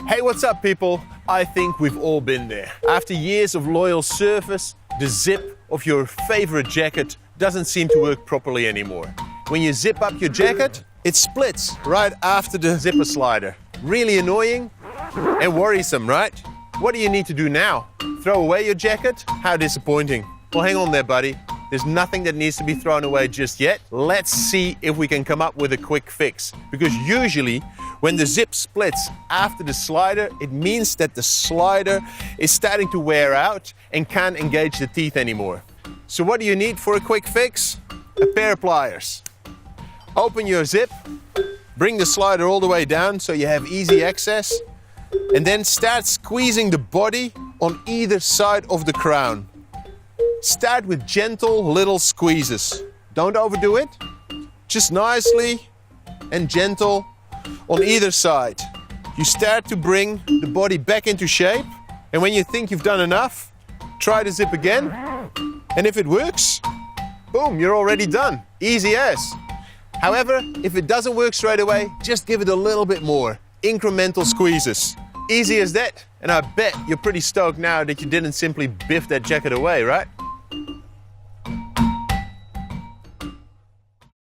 Hey, what's up, people? I think we've all been there. After years of loyal service, the zip of your favorite jacket doesn't seem to work properly anymore. When you zip up your jacket, it splits right after the zipper slider. Really annoying and worrisome, right? What do you need to do now? Throw away your jacket? How disappointing. Well, hang on there, buddy. There's nothing that needs to be thrown away just yet. Let's see if we can come up with a quick fix. Because usually, when the zip splits after the slider, it means that the slider is starting to wear out and can't engage the teeth anymore. So what do you need for a quick fix? A pair of pliers. Open your zip, bring the slider all the way down so you have easy access, and then start squeezing the body on either side of the crown. Start with gentle little squeezes. Don't overdo it. Just nicely and gentle on either side. You start to bring the body back into shape, and when you think you've done enough, try the zip again. And if it works, boom, you're already done. Easy as. However, if it doesn't work straight away, just give it a little bit more. Incremental squeezes. Easy as that. And I bet you're pretty stoked now that you didn't simply biff that jacket away, right?